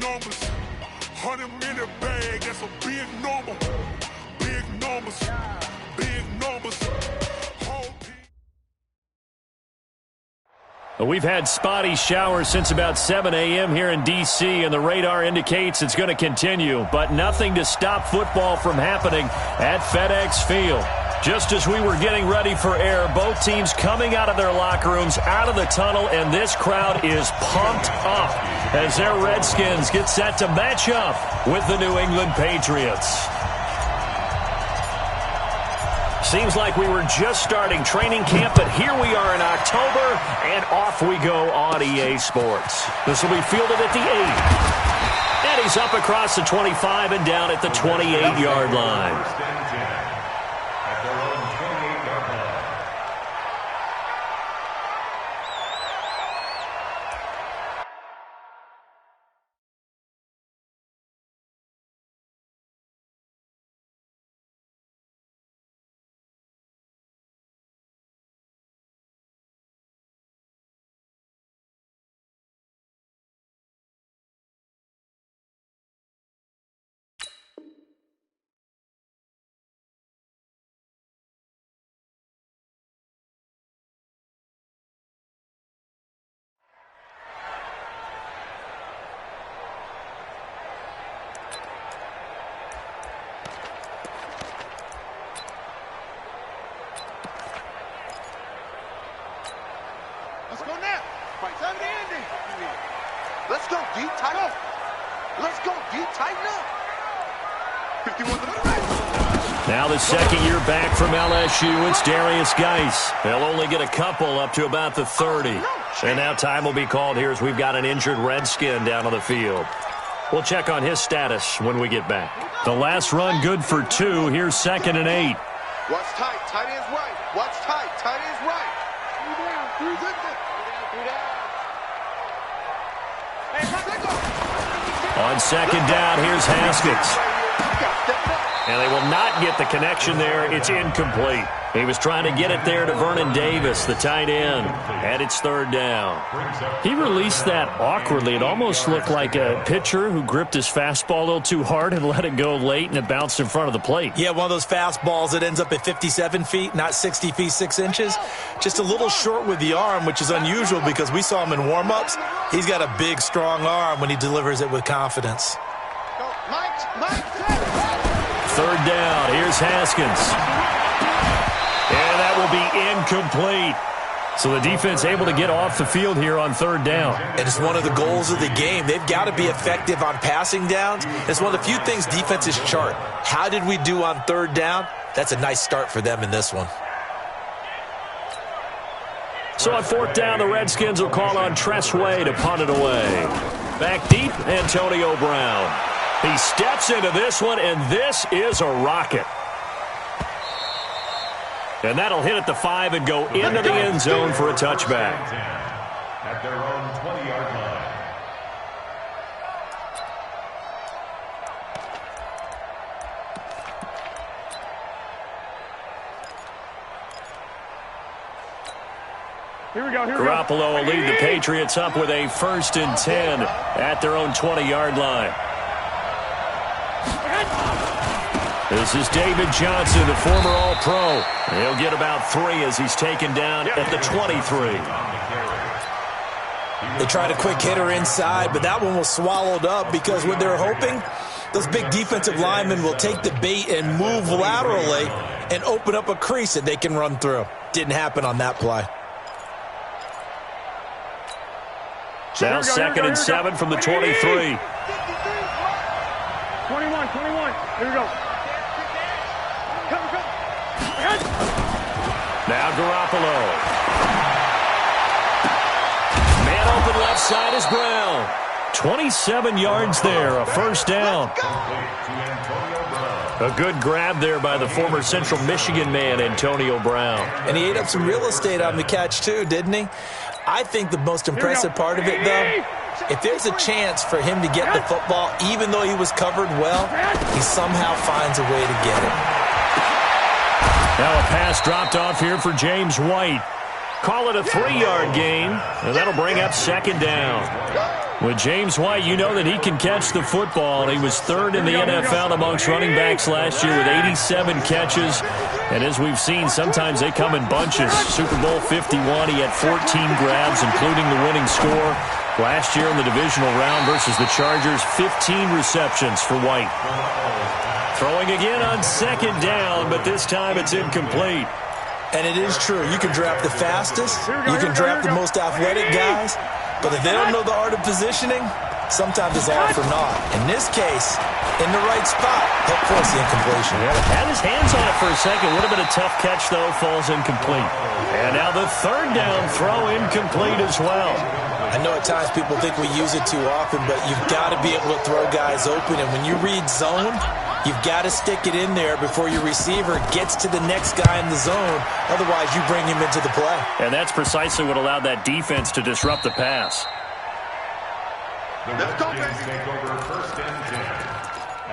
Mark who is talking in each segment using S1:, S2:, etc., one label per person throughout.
S1: numbers. 100-minute bag, that's a big number. Big numbers, big numbers.
S2: We've had spotty showers since about 7 a.m. here in D.C., and the radar indicates it's going to continue, but nothing to stop football from happening at FedEx Field. Just as we were getting ready for air, both teams coming out of their locker rooms, out of the tunnel, and this crowd is pumped up as their Redskins get set to match up with the New England Patriots. Seems like we were just starting training camp, but here we are in October, and off we go on EA Sports. This will be fielded at the 8. And he's up across the 25 and down at the 28-yard line.
S3: Let's go now. Fight time to end it. Let's go deep, tight up. Let's go deep, tighten up. 51 to the right.
S2: Now the second year back from LSU, it's Darius Geis. They'll only get a couple up to about the 30. And now time will be called here as we've got an injured Redskin down on the field. We'll check on his status when we get back. The last run good for 2. Here's 2nd and 8.
S3: Watch tight, tight end's right. Watch tight, tight end's right.
S2: On second down, here's Haskins. And they will not get the connection there. It's incomplete. He was trying to get it there to Vernon Davis, the tight end, and it's 3rd down. He released that awkwardly. It almost looked like a pitcher who gripped his fastball a little too hard and let it go late, and it bounced in front of the plate.
S4: Yeah, one of those fastballs that ends up at 57 feet, not 60 feet, 6 inches. Just a little short with the arm, which is unusual because we saw him in warm-ups. He's got a big, strong arm when he delivers it with confidence.
S2: 3rd down. Here's Haskins. And that will be incomplete. So the defense able to get off the field here on 3rd down.
S4: And it's one of the goals of the game. They've got to be effective on passing downs. It's one of the few things defenses chart. How did we do on 3rd down? That's a nice start for them in this one.
S2: So on 4th down, the Redskins will call on Tress Way to punt it away. Back deep, Antonio Brown. He steps into this one, and this is a rocket. And that'll hit at the 5 and go into the end zone for a touchback.
S5: At their own 20-yard line.
S6: Here we go.
S2: Garoppolo will lead the Patriots up with a 1st and 10 at their own 20-yard line. This is David Johnson, the former All-Pro. He'll get about 3 as he's taken down at the 23.
S4: They tried a quick hitter inside, but that one was swallowed up because what they're hoping, those big defensive linemen will take the bait and move laterally and open up a crease that they can run through. Didn't happen on that play.
S2: Now 2nd and 7 from the 23.
S6: 21. Here we go.
S2: Now Garoppolo. Man open left side is Brown. 27 yards there, a 1st down. A good grab there by the former Central Michigan man, Antonio Brown.
S4: And he ate up some real estate on the catch too, didn't he? I think the most impressive part of it, though, if there's a chance for him to get the football, even though he was covered well, he somehow finds a way to get it.
S2: Now a pass dropped off here for James White. Call it a 3-yard gain, and that'll bring up 2nd down. With James White, you know that he can catch the football. He was third in the NFL amongst running backs last year with 87 catches. And as we've seen, sometimes they come in bunches. Super Bowl 51, he had 14 grabs, including the winning score. Last year in the divisional round versus the Chargers, 15 receptions for White. Throwing again on second down, but this time it's incomplete.
S4: And it is true. You can draft the fastest. You can draft the most athletic guys. But if they don't know the art of positioning, sometimes it's all for naught. In this case, in the right spot, he'll force the incompletion.
S2: Yeah, had his hands on it for a second. Would have been a tough catch, though. Falls incomplete. And now the third down throw incomplete as well.
S4: I know at times people think we use it too often, but you've got to be able to throw guys open. And when you read zone, you've got to stick it in there before your receiver gets to the next guy in the zone. Otherwise, you bring him into the play.
S2: And that's precisely what allowed that defense to disrupt the pass.
S5: The Redskins take over 1st and 10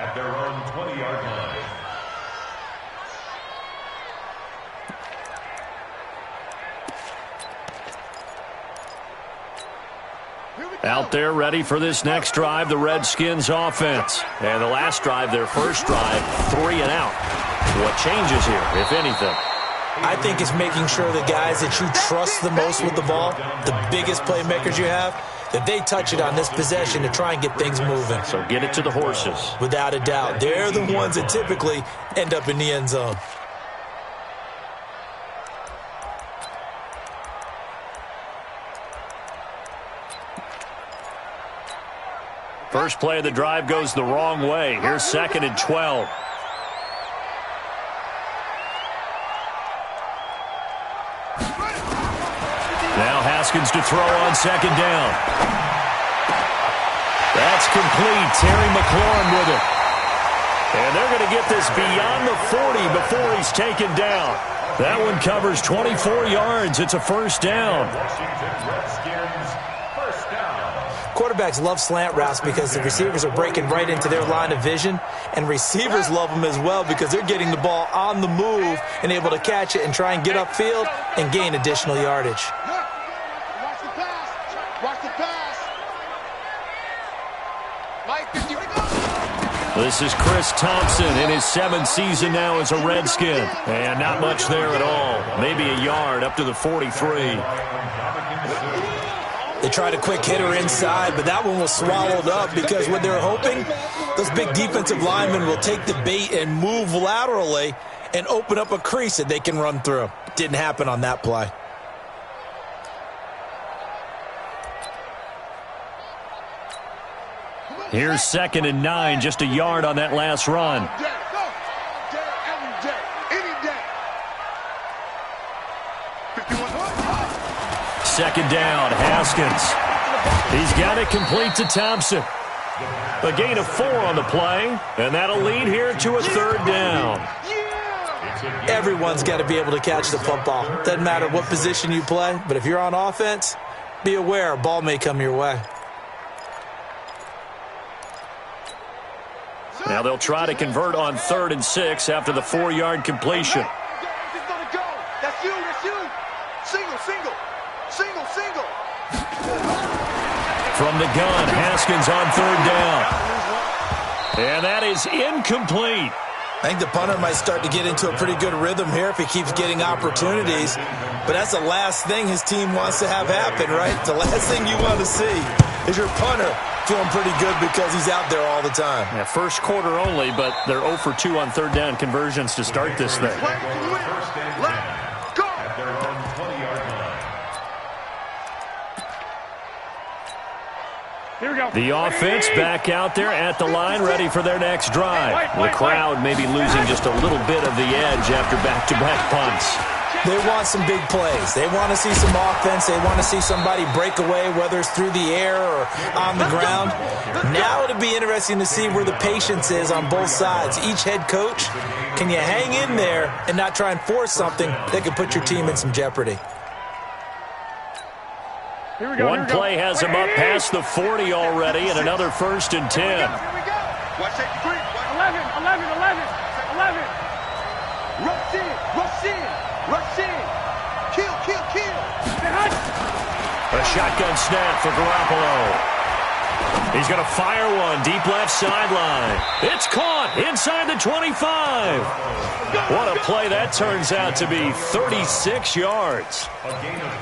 S5: at their own 20-yard line.
S2: Out there ready for this next drive, the Redskins offense. And the last drive, their first drive, 3 and out. What changes here, if anything?
S4: I think it's making sure the guys that you trust the most with the ball, the biggest playmakers you have, that they touch it on this possession to try and get things moving.
S2: So get it to the horses.
S4: Without a doubt. They're the ones that typically end up in the end zone.
S2: First play of the drive goes the wrong way. Here's 2nd and 12. Now Haskins to throw on 2nd down. That's complete. Terry McLaurin with it. And they're going to get this beyond the 40 before he's taken down. That one covers 24 yards. It's a first down.
S5: Washington Redskins, first down.
S4: Quarterbacks love slant routes because the receivers are breaking right into their line of vision, and receivers love them as well because they're getting the ball on the move and able to catch it and try and get upfield and gain additional yardage.
S3: Watch the pass. Watch the pass. Mike, 50.
S2: This is Chris Thompson in his 7th season now as a Redskin. And not much there at all. Maybe a yard up to the 43.
S4: They tried a quick hitter inside, but that one was swallowed up because what they're hoping, those big defensive linemen will take the bait and move laterally and open up a crease that they can run through. Didn't happen on that play.
S2: Here's 2nd and 9, just a yard on that last run.
S3: Every day, any day. 51.
S2: 2nd down, Haskins. He's got it complete to Thompson. A gain of 4 on the play, and that'll lead here to a 3rd down.
S4: Everyone's got to be able to catch the football. Doesn't matter what position you play, but if you're on offense, be aware a ball may come your way.
S2: Now they'll try to convert on 3rd and 6 after the 4-yard completion.
S3: It's gonna go. That's you. That's you. Single, single. Single, single.
S2: From the gun, Haskins on 3rd down. And that is incomplete.
S4: I think the punter might start to get into a pretty good rhythm here if he keeps getting opportunities. But that's the last thing his team wants to have happen, right? The last thing you want to see is your punter feeling pretty good because he's out there all the time.
S2: Yeah, first quarter only, but they're 0 for 2 on 3rd down conversions to start this thing.
S3: Play to win. Let's go.
S5: At their own 20-yard line.
S6: Here we go.
S2: The offense back out there at the line, ready for their next drive. The crowd may be losing just a little bit of the edge after back-to-back punts.
S4: They want some big plays. They want to see some offense. They want to see somebody break away, whether it's through the air or on the ground. Now it'll be interesting to see where the patience is on both sides. Each head coach, can you hang in there and not try and force something that could put your team in some jeopardy?
S6: Here we go.
S2: One play has him up past the 40 already, and another 1st and 10.
S3: Here we go. Watch safety creep.
S6: 11.
S3: Rush in. Rush in. Rush in. Kill, kill, kill.
S2: A shotgun snap for Garoppolo. He's going to fire one deep left sideline. It's caught inside the 25. What a play that turns out to be, 36 yards.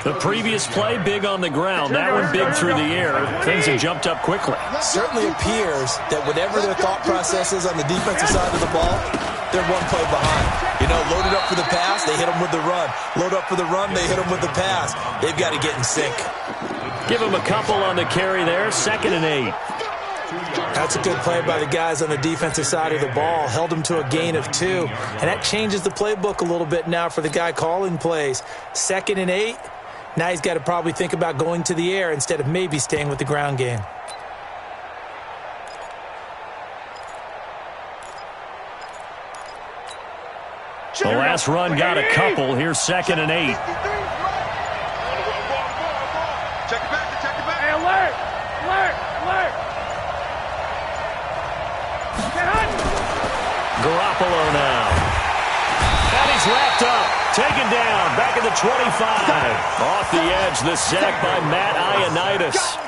S2: The previous play, big on the ground. That one big through the air. Things have jumped up quickly.
S4: Certainly appears that whatever their thought process is on the defensive side of the ball, they're one play behind. You know, loaded up for the pass, they hit them with the run. Load up for the run, they hit them with the pass. They've got to get in sync.
S2: Give him a couple on the carry there, 2nd and 8.
S4: That's a good play by the guys on the defensive side of the ball. Held them to a gain of 2. And that changes the playbook a little bit now for the guy calling plays. 2nd and 8. Now he's got to probably think about going to the air instead of maybe staying with the ground game.
S2: The last run got a couple. Here's 2nd and 8.
S3: Check it back.
S6: Hey, alert!
S2: Garoppolo now. And he's wrapped up. Taken down. Back at the 25. Off the edge, the sack by Matt Ioannidis.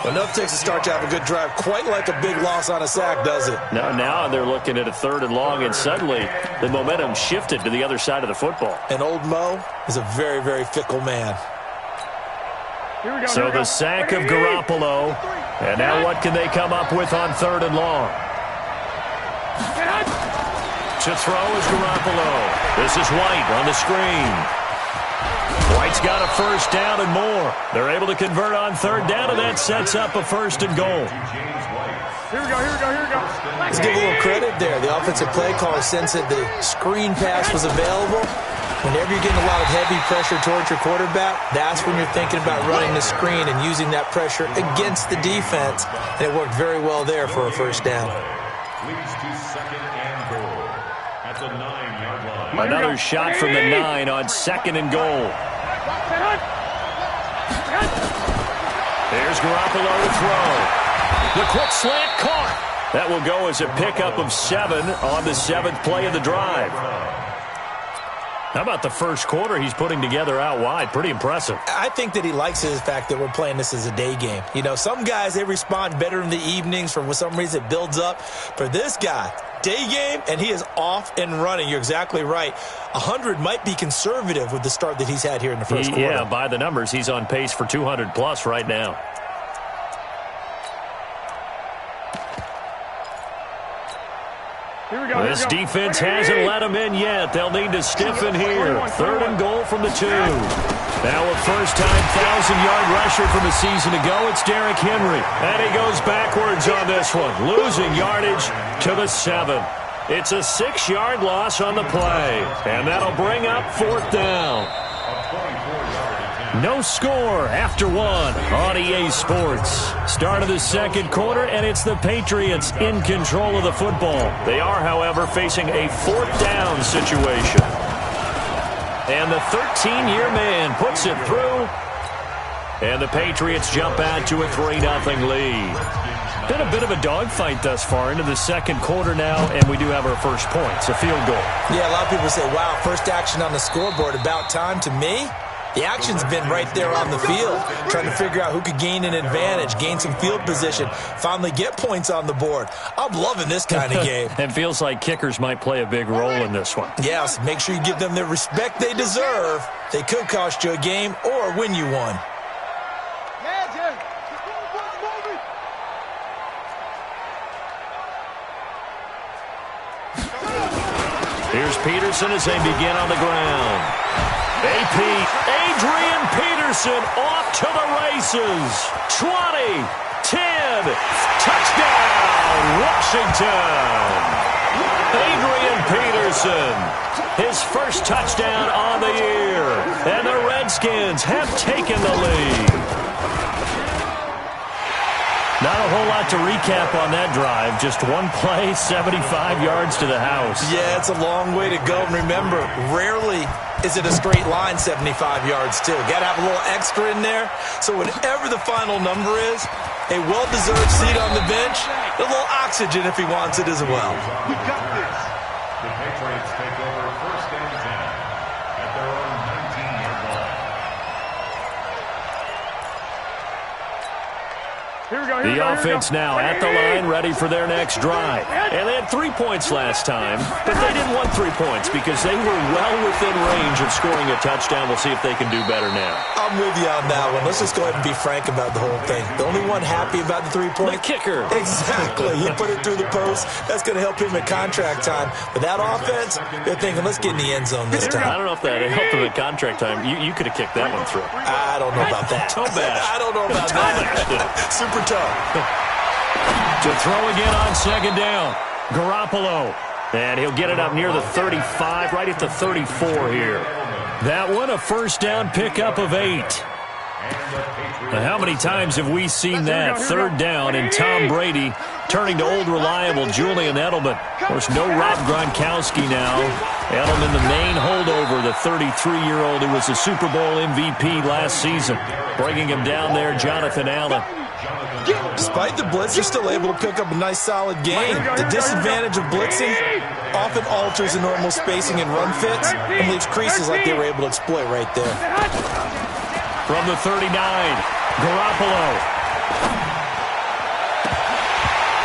S4: Enough takes to start to have a good drive. Quite like a big loss on a sack, does it?
S2: Now they're looking at a 3rd and long, and suddenly the momentum shifted to the other side of the football.
S4: And old Mo is a very, very fickle man.
S6: Here we go.
S2: So the sack of Garoppolo. And now what can they come up with on 3rd and long? To throw is Garoppolo. This is White on the screen. White's got a 1st down and more. They're able to convert on 3rd down, and that sets up a 1st and goal.
S6: Here we go.
S4: Let's give a little credit there. The offensive play caller sensed that the screen pass was available. Whenever you're getting a lot of heavy pressure towards your quarterback, that's when you're thinking about running the screen and using that pressure against the defense. And it worked very well there for a 1st down.
S5: Leads to 2nd and goal at the 9-yard line.
S2: Another shot from the 9 on 2nd and goal. There's Garoppolo to throw. The quick slant caught. That will go as a pickup of 7 on the 7th play of the drive. How about the first quarter he's putting together out wide? Pretty impressive.
S4: I think that he likes the fact that we're playing this as a day game. You know, some guys, they respond better in the evenings. For some reason, it builds up. For this guy, day game, and he is off and running. You're exactly right. 100 might be conservative with the start that he's had here in the first quarter.
S2: Yeah, by the numbers, he's on pace for 200-plus right now. This defense hasn't let him in yet. They'll need to stiffen here. 3rd and goal from the 2. Now a first-time 1,000-yard rusher from a season ago. It's Derrick Henry. And he goes backwards on this one, losing yardage to the 7. It's a 6-yard loss on the play. And that'll bring up 4th down. No score after 1 on EA Sports. Start of the 2nd quarter, and it's the Patriots in control of the football. They are, however, facing a 4th down situation. And the 13-year man puts it through. And the Patriots jump out to a 3-0 lead. Been a bit of a dogfight thus far into the 2nd quarter now, and we do have our first points, a field goal.
S4: Yeah, a lot of people say, wow, first action on the scoreboard, about time. To me, the action's been right there on the field, trying to figure out who could gain an advantage, gain some field position, finally get points on the board. I'm loving this kind of game.
S2: It feels like kickers might play a big role in this one.
S4: Yes, make sure you give them the respect they deserve. They could cost you a game or win you one.
S2: Here's Peterson as they begin on the ground. Adrian Peterson off to the races. 20, 10, touchdown, Washington. Adrian Peterson, his first touchdown on the year. And the Redskins have taken the lead. Not a whole lot to recap on that drive. Just one play, 75 yards to the house.
S4: Yeah, it's a long way to go. And remember, rarely is it a straight line 75 yards, too. Got to have a little extra in there. So whatever the final number is, a well-deserved seat on the bench, a little oxygen if he wants it as well.
S3: We got this.
S5: The Patriots take over 1st and 10 at their own 19-yard line.
S2: The offense now at the line, ready for their next drive. And they had 3 points last time, but they didn't want 3 points because they were well within range of scoring a touchdown. We'll see if they can do better now.
S4: I'm with you on that one. Let's just go ahead and be frank about the whole thing. The only one happy about the 3-point?
S2: The kicker.
S4: Exactly. He put it through the post. That's going to help him at contract time. But that offense, they're thinking, let's get in the end zone this time.
S2: I don't know if that helped him at contract time. You could have kicked that one through.
S4: I don't know about that.
S2: Toe bash.
S4: I don't know about that. Super toe.
S2: To throw again on second down. Garoppolo. And he'll get it up near the 35, right at the 34 here. That one, a first down pickup of 8. Now, how many times have we seen that? Third down and Tom Brady turning to old reliable Julian Edelman. Of course, no Rob Gronkowski now. Edelman, the main holdover, the 33-year-old who was a Super Bowl MVP last season. Bringing him down there, Jonathan Allen.
S4: Despite the blitz, they're still able to pick up a nice, solid game. The disadvantage of blitzing often alters the normal spacing and run fits and leaves creases like they were able to exploit right there.
S2: From the 39, Garoppolo.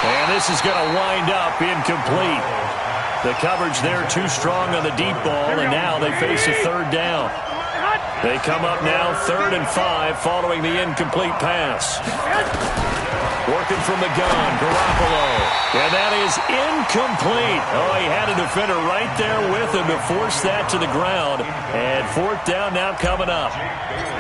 S2: And this is going to wind up incomplete. The coverage there too strong on the deep ball, and now they face a third down. They come up now 3rd and 5 following the incomplete pass. Working from the gun, Garoppolo. And that is incomplete. Oh, he had a defender right there with him to force that to the ground. And 4th down now coming up.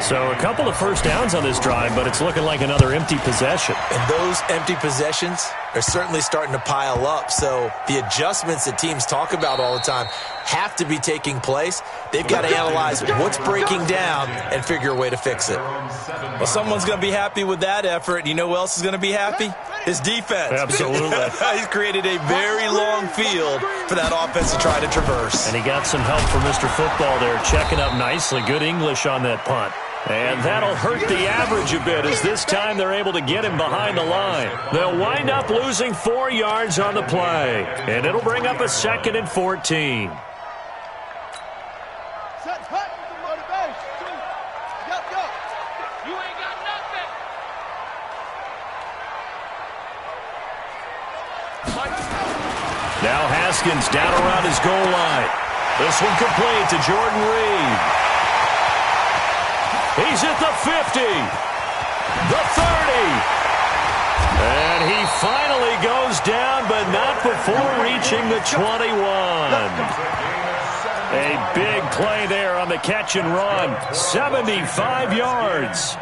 S2: So a couple of first downs on this drive, but it's looking like another empty possession.
S4: And those empty possessions are certainly starting to pile up. So the adjustments that teams talk about all the time have to be taking place. They've got to analyze what's breaking down and figure a way to fix it. Well, someone's going to be happy with that effort. You know who else is going to be happy? His defense.
S2: Absolutely.
S4: He's created a very long field for that offense to try to traverse.
S2: And he got some help from Mr. Football there, checking up nicely. Good English on that punt. And that'll hurt the average a bit as this time they're able to get him behind the line. They'll wind up losing 4 yards on the play. And it'll bring up a 2nd and 14. Now Haskins down around his goal line. This one complete to Jordan Reed. He's at the 50, the 30, and he finally goes down, but not before reaching the 21. A big play there on the catch and run, 75 yards.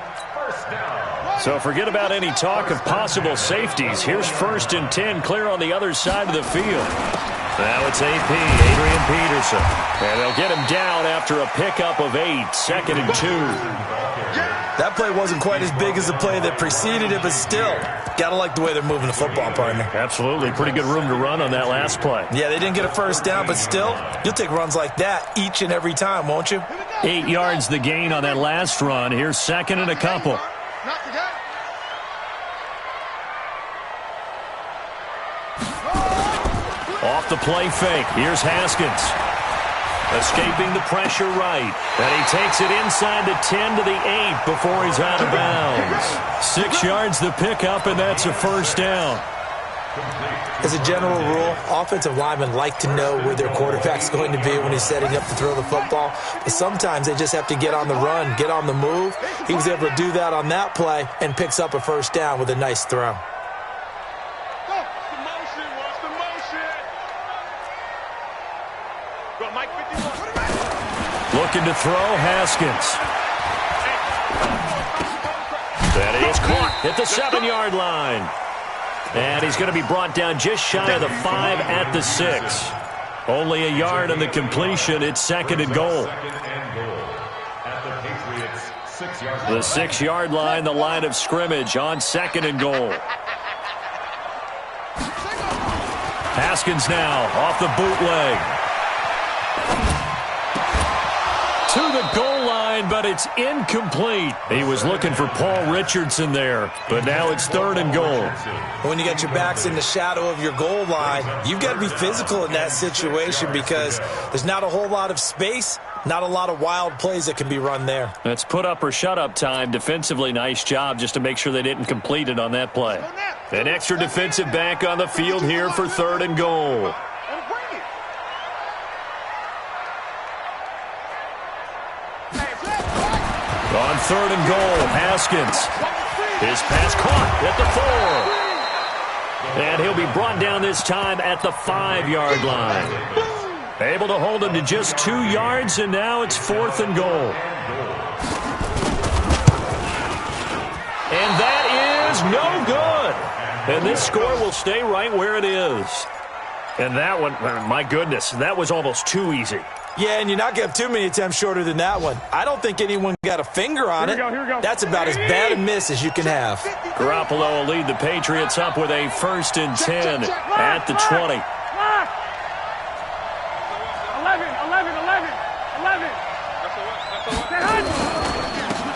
S2: So forget about any talk of possible safeties. Here's 1st and 10, clear on the other side of the field. Now it's AP, Adrian Peterson. And they'll get him down after a pickup of 8, 2nd and 2.
S4: That play wasn't quite as big as the play that preceded it, but still, got to like the way they're moving the football, partner.
S2: Absolutely. Pretty good room to run on that last play.
S4: Yeah, they didn't get a first down, but still, you'll take runs like that each and every time, won't you?
S2: 8 yards the gain on that last run. Here's 2nd and a couple. Off the play fake. Here's Haskins. Escaping the pressure right. And he takes it inside the 10 to the 8 before he's out of bounds. 6 yards the pickup, and that's a first down.
S4: As a general rule, offensive linemen like to know where their quarterback's going to be when he's setting up to throw the football. But sometimes they just have to get on the run, get on the move. He was able to do that on that play and picks up a first down with a nice throw.
S2: Looking to throw, Haskins. That is caught at the 7-yard line. And he's going to be brought down just shy of the 5 at the 6. Only a yard on the completion. It's 2nd and goal. The 6-yard line, the line of scrimmage on 2nd and goal. Haskins now off the bootleg. To the goal line, but it's incomplete. He was looking for Paul Richardson there, but now it's 3rd and goal.
S4: When you got your backs in the shadow of your goal line, you've got to be physical in that situation because there's not a whole lot of space. Not a lot of wild plays that can be run there.
S2: That's put up or shut up time. Defensively, nice job just to make sure they didn't complete it on that play. An extra defensive back on the field here for 3rd and goal. On 3rd and goal, Haskins. His pass caught at the 4. And he'll be brought down this time at the 5-yard line. Able to hold him to just 2 yards, and now it's 4th and goal. And that is no good. And this score will stay right where it is. And that one, my goodness, that was almost too easy.
S4: Yeah, and you're not going to have too many attempts shorter than that one. I don't think anyone got a finger on it.
S6: Here we go.
S4: That's about as bad a miss as you can have.
S2: Garoppolo will lead the Patriots up with a 1st and 10 at the 20.
S6: 11.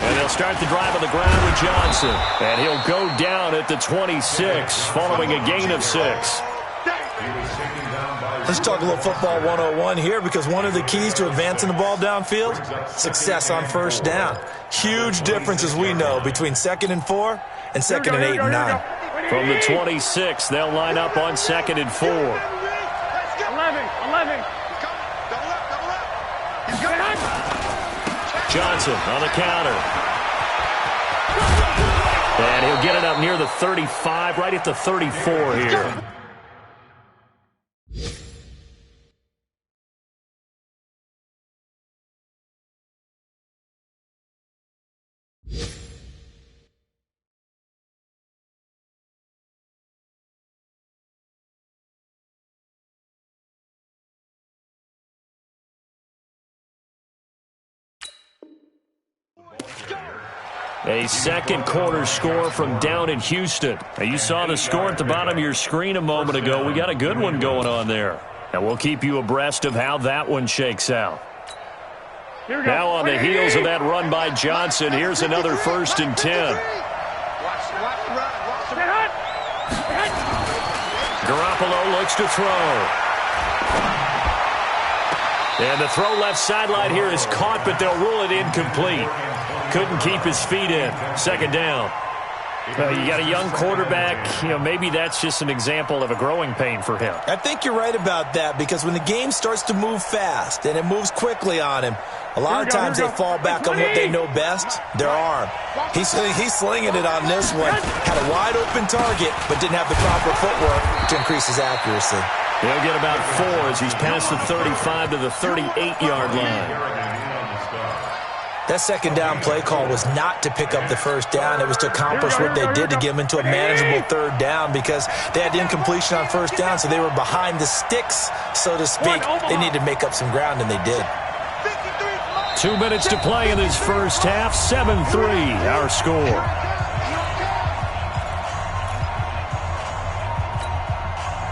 S2: And they'll start the drive on the ground with Johnson. And he'll go down at the 26 following a gain of 6.
S4: Let's talk a little football 101 here, because one of the keys to advancing the ball downfield, success on 1st down. Huge difference, as we know, between 2nd and 4 and 2nd and 8 and 9.
S2: From the 26, they'll line up on 2nd and 4.
S6: 11.
S2: Johnson on the counter. And he'll get it up near the 35, right at the 34 here. A second quarter score from down in Houston. Now, you saw the score at the bottom of your screen a moment ago. We got a good one going on there. And we'll keep you abreast of how that one shakes out. Now on the heels of that run by Johnson, here's another 1st and 10. Garoppolo looks to throw. And the throw left sideline here is caught, but they'll rule it incomplete. Couldn't keep his feet in. 2nd down. You got a young quarterback. Maybe that's just an example of a growing pain for him.
S4: I think you're right about that, because when the game starts to move fast and it moves quickly on him, a lot of times they fall back on what they know best, their arm. He's slinging it on this one. Had a wide open target, but didn't have the proper footwork to increase his accuracy.
S2: He'll get about 4 as he's past the 35 to the 38-yard line.
S4: That 2nd down play call was not to pick up the 1st down. It was to accomplish what they did to get them into a manageable 3rd down, because they had incompletion on 1st down, so they were behind the sticks, so to speak. They needed to make up some ground, and they did.
S2: 2 minutes to play in this first half. 7-3 our score.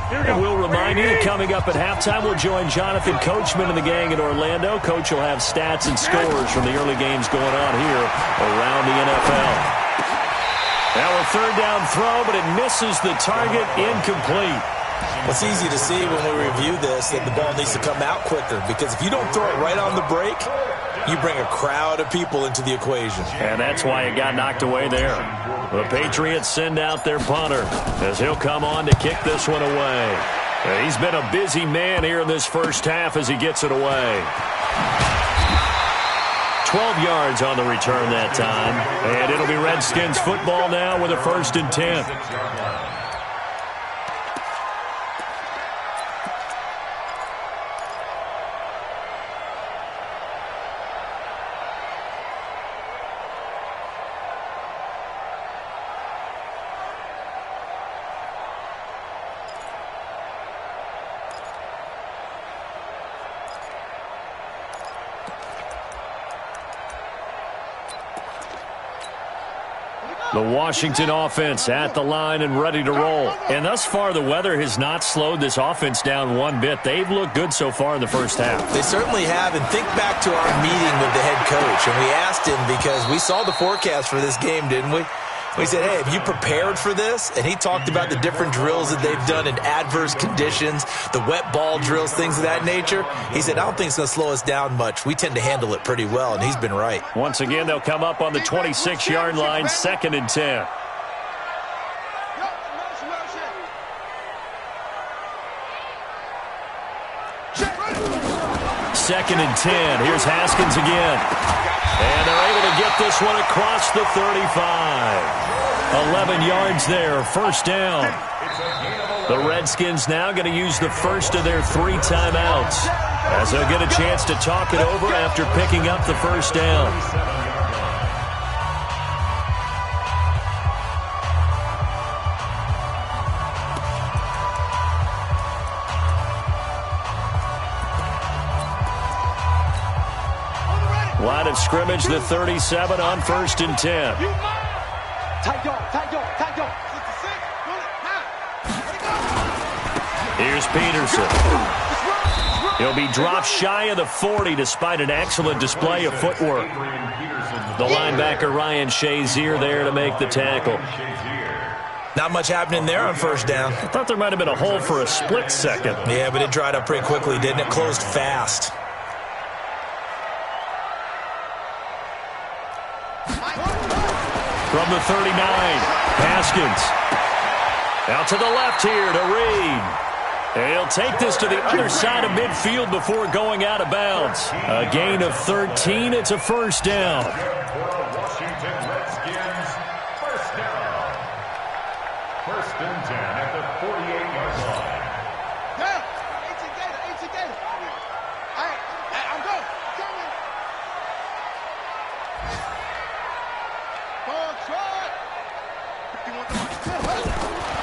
S2: And we'll remind you that coming up at halftime, we'll join Jonathan Coachman and the gang in Orlando. Coach will have stats and scores from the early games going on here around the NFL. Now a 3rd down throw, but it misses the target, incomplete.
S4: Well, it's easy to see when we review this that the ball needs to come out quicker, because if you don't throw it right on the break, you bring a crowd of people into the equation.
S2: And that's why it got knocked away there. The Patriots send out their punter as he'll come on to kick this one away. He's been a busy man here in this first half as he gets it away. 12 yards on the return that time. And it'll be Redskins football now with a 1st and 10. The Washington offense at the line and ready to roll. And thus far, the weather has not slowed this offense down one bit. They've looked good so far in the first half.
S4: They certainly have. And think back to our meeting with the head coach. And we asked him, because we saw the forecast for this game, didn't we? We said, hey, have you prepared for this? And he talked about the different drills that they've done in adverse conditions, the wet ball drills, things of that nature. He said, I don't think it's going to slow us down much. We tend to handle it pretty well, and he's been right.
S2: Once again, they'll come up on the 26-yard line, 2nd and 10. Second and 10. Here's Haskins again. And they're able to get this one across the 35. 11 yards there, first down. The Redskins now going to use the first of their 3 timeouts, as they'll get a chance to talk it over after picking up the first down. Line of scrimmage, the 37 on 1st and 10. Here's Peterson. He'll be dropped shy of the 40 despite an excellent display of footwork. The linebacker Ryan Shazier there to make the tackle.
S4: Not much happening there on first down.
S2: I thought there might have been a hole for a split second.
S4: Yeah, but it dried up pretty quickly, didn't it? Closed fast.
S2: From the 39, Haskins. Out to the left here to Reed. He'll take this to the other side of midfield before going out of bounds. A gain of 13. It's a first down.
S5: Washington Redskins, first down. 1st and 10 at the 48-yard line.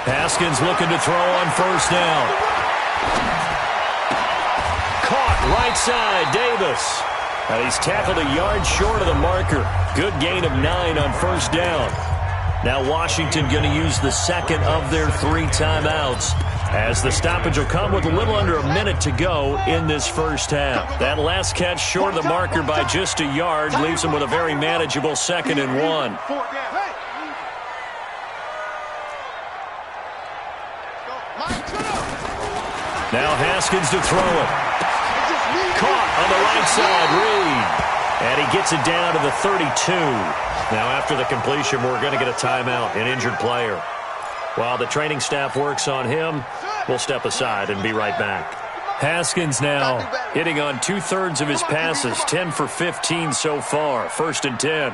S2: Haskins looking to throw on first down. Caught right side, Davis. And he's tackled a yard short of the marker. Good gain of 9 on first down. Now Washington going to use the second of their 3 timeouts, as the stoppage will come with a little under a minute to go in this first half. That last catch short of the marker by just a yard leaves them with a very manageable 2nd and 1. Now Haskins to throw it. Caught on the right side, Reed. And he gets it down to the 32. Now after the completion, we're going to get a timeout, an injured player. While the training staff works on him, we'll step aside and be right back. Haskins now hitting on 2/3 of his passes, 10 for 15 so far. 1st and 10.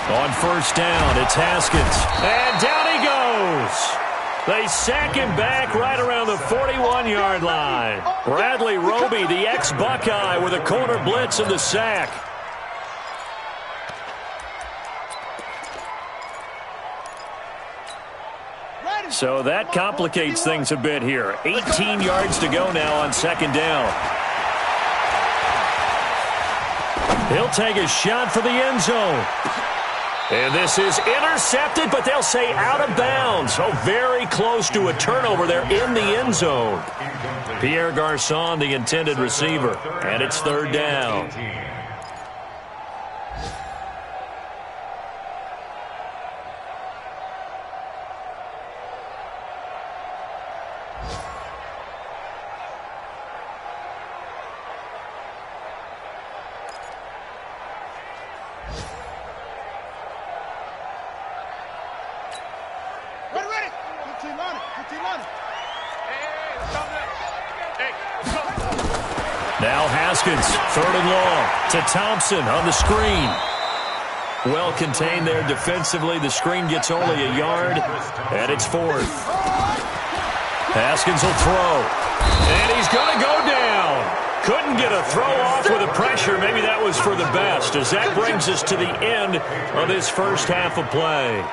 S2: On first down, it's Haskins. And down he goes. They sack him back right around the 41-yard line. Bradley Roby, the ex-Buckeye, with a corner blitz and the sack. So that complicates things a bit here. 18 yards to go now on 2nd down. He'll take a shot for the end zone. And this is intercepted, but they'll say out of bounds. So very close to a turnover there in the end zone. Pierre Garçon, the intended receiver, and it's 3rd down. Now Haskins, 3rd and long, to Thompson on the screen. Well contained there defensively. The screen gets only a yard, and it's 4th. Haskins will throw, and he's going to go down. Couldn't get a throw off with the pressure. Maybe that was for the best, as that brings us to the end of this first half of play.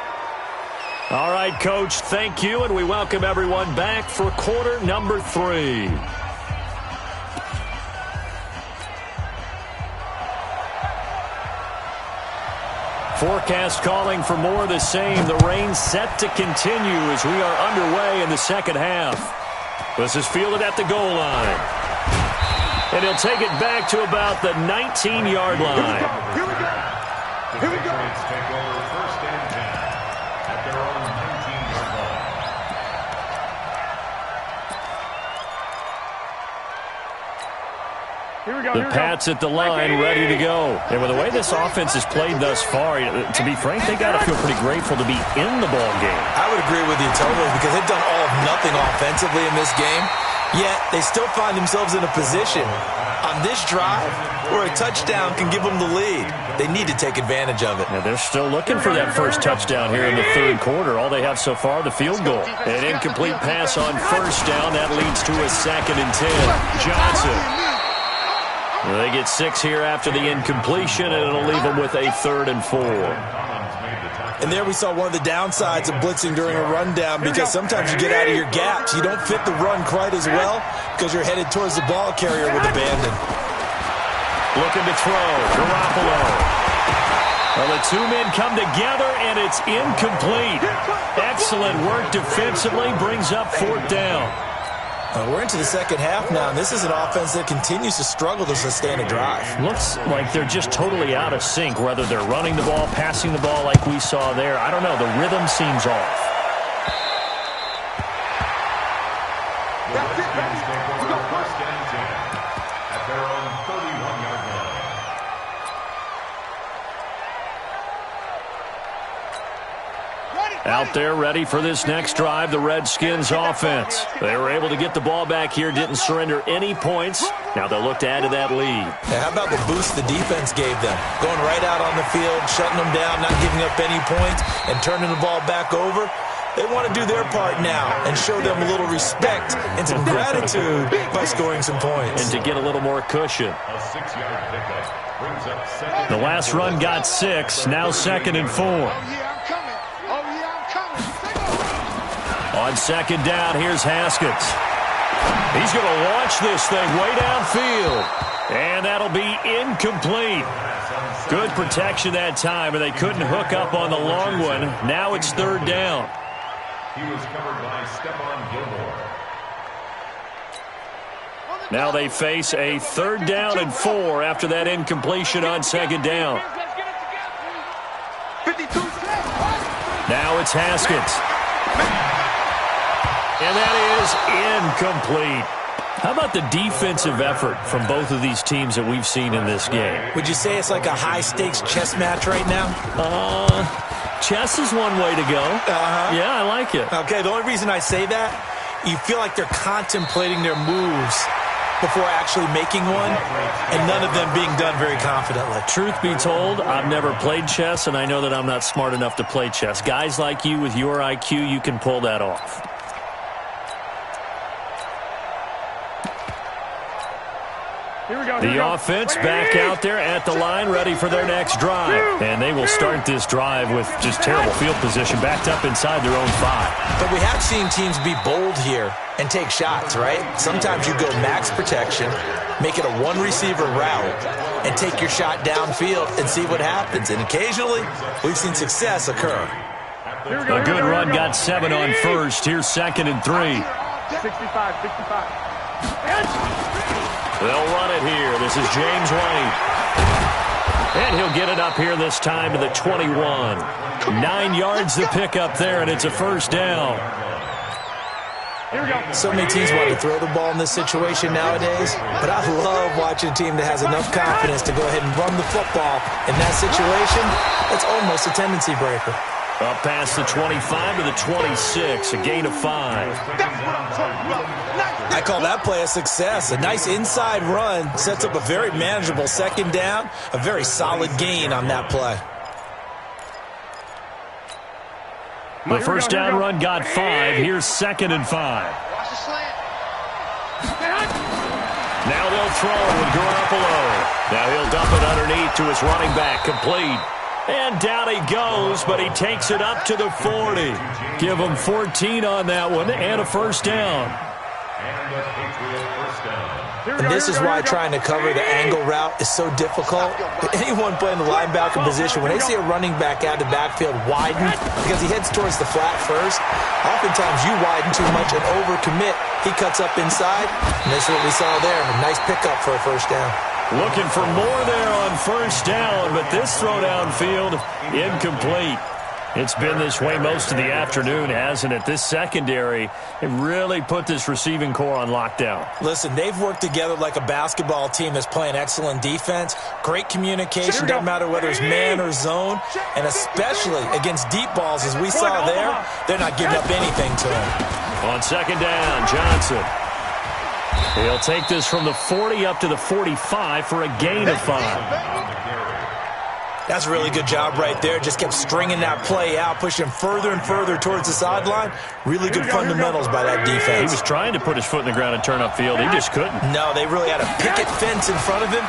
S2: All right, Coach, thank you, and we welcome everyone back for quarter number 3. Forecast calling for more of the same. The rain set to continue as we are underway in the second half. This is fielded at the goal line. And he'll take it back to about the 19-yard line.
S3: Here we go.
S5: The Patriots take over 1st and 10 at their own 19-yard line.
S6: Here we go.
S2: The Pats at the line, ready to go. And with the way this offense has played thus far, to be frank, they got to feel pretty grateful to be in the ball game.
S4: I would agree with you totally because they've done all of nothing offensively in this game, yet they still find themselves in a position on this drive where a touchdown can give them the lead. They need to take advantage of it.
S2: Now they're still looking for that first touchdown here in the third quarter. All they have so far, the field goal. An incomplete pass on first down. That leads to a 2nd and 10. Johnson. Well, they get 6 here after the incompletion, and it'll leave them with a 3rd and 4.
S4: And there we saw one of the downsides of blitzing during a rundown because sometimes you get out of your gaps. You don't fit the run quite as well because you're headed towards the ball carrier with abandon.
S2: Looking to throw. Garoppolo. Well, the two men come together, and it's incomplete. Excellent work defensively. Brings up 4th down.
S4: We're into the second half now, and this is an offense that continues to struggle to sustain a drive.
S2: Looks like they're just totally out of sync, whether they're running the ball, passing the ball like we saw there. I don't know. The rhythm seems off.
S5: The Redskins take over 1st and 10 at their own 31-yard line.
S2: Out there ready for this next drive, the Redskins offense. They were able to get the ball back here, didn't surrender any points. Now they'll look to add to that lead.
S4: How about the boost the defense gave them? Going right out on the field, shutting them down, not giving up any points, and turning the ball back over. They want to do their part now and show them a little respect and some gratitude by scoring some points.
S2: And to get a little more cushion.
S5: A 6-yard pickup brings up 2nd.
S2: The last run got 6, now 2nd and 4. On 2nd down, here's Haskins. He's going to launch this thing way downfield. And that'll be incomplete. Good protection that time, and they couldn't hook up on the long one. Now it's 3rd down.
S5: He was covered by Stephon Gilmore.
S2: Now they face a 3rd down and 4 after that incompletion on 2nd down. Now it's Haskins. And that is incomplete. How about the defensive effort from both of these teams that we've seen in this game?
S4: Would you say it's like a high-stakes chess match right now?
S2: Chess is one way to go. Yeah, I like it.
S4: Okay, the only reason I say that, you feel like they're contemplating their moves before actually making one, and none of them being done very confidently.
S2: Truth be told, I've never played chess, and I know that I'm not smart enough to play chess. Guys like you with your IQ, you can pull that off. The offense back out there at the line, ready for their next drive. And they will start this drive with just terrible field position, backed up inside their own 5.
S4: But we have seen teams be bold here and take shots, right? Sometimes you go max protection, make it a one-receiver route, and take your shot downfield and see what happens. And occasionally, we've seen success occur.
S2: A good run got 7 on first. Here's 2nd and 3.
S6: 65.
S2: They'll run it here. This is James White. And he'll get it up here this time to the 21. 9 yards to pick up there, and it's a 1st down.
S4: So many teams want to throw the ball in this situation nowadays, but I love watching a team that has enough confidence to go ahead and run the football. In that situation, it's almost a tendency breaker.
S2: Up past the 25 to the 26, a gain of 5.
S4: I call that play a success. A nice inside run sets up a very manageable 2nd down, a very solid gain on that play.
S2: The 1st down run got 5. Here's 2nd and 5. Now they'll throw with Garoppolo. Now he'll dump it underneath to his running back, complete. And down he goes, but he takes it up to the 40. Give him 14 on that one and a 1st down.
S5: And a Patriot 1st down.
S4: And this is why trying to cover the angle route is so difficult. Anyone playing the linebacker position, when they see a running back out of the backfield widen because he heads towards the flat first, oftentimes you widen too much and overcommit. He cuts up inside, and this is what we saw there. A nice pickup for a first down.
S2: Looking for more there on first down, but this throw downfield incomplete. It's been this way most of the afternoon, hasn't it? This secondary, it really put this receiving core on lockdown.
S4: Listen, they've worked together like a basketball team that's playing excellent defense. Great communication, doesn't matter whether it's man or zone. And especially against deep balls, as we saw there, they're not giving up anything to them.
S2: On second down, Johnson. He'll take this from the 40 up to the 45 for a gain of 5.
S4: That's a really good job right there. Just kept stringing that play out, pushing further and further towards the sideline. Really good fundamentals by that defense.
S2: He was trying to put his foot in the ground and turn upfield. He just couldn't.
S4: No, they really had a picket fence in front of him.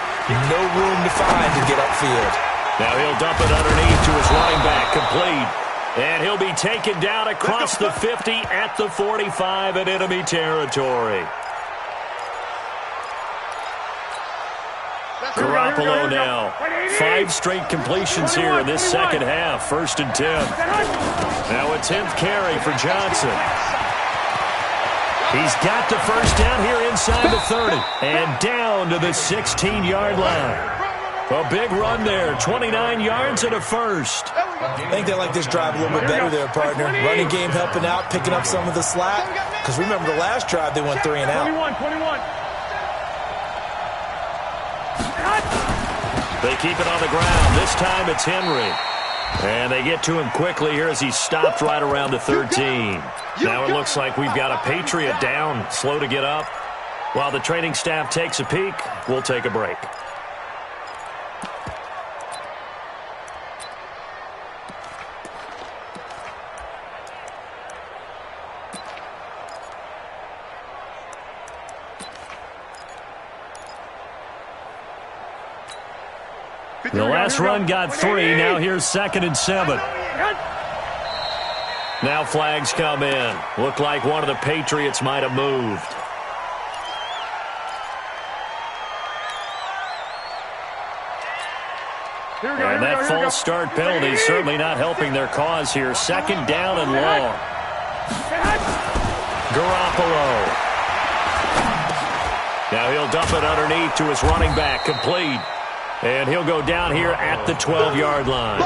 S4: No room to find to get upfield.
S2: Now he'll dump it underneath to his running back, complete. And he'll be taken down across the 50 at the 45 in enemy territory. Garoppolo now. 5 straight completions here in this second half. 1st and 10. Now a 10th carry for Johnson. He's got the first down here inside the 30. And down to the 16-yard line. A big run there. 29 yards and a first.
S4: I think they like this drive a little bit better there, partner. Running game helping out, picking up some of the slack. Because remember the last drive, they went 3 and out.
S6: 21.
S2: They keep it on the ground. This time it's Henry. And they get to him quickly here as he's stopped right around the 13. Now it looks like we've got a Patriot down, slow to get up. While the training staff takes a peek, we'll take a break. The last run got 3. Now here's 2nd and 7. Now flags come in. Looked like one of the Patriots might have moved. And that false start penalty is certainly not helping their cause here. 2nd down and long. Garoppolo. Now he'll dump it underneath to his running back, complete. And he'll go down here at the 12-yard line.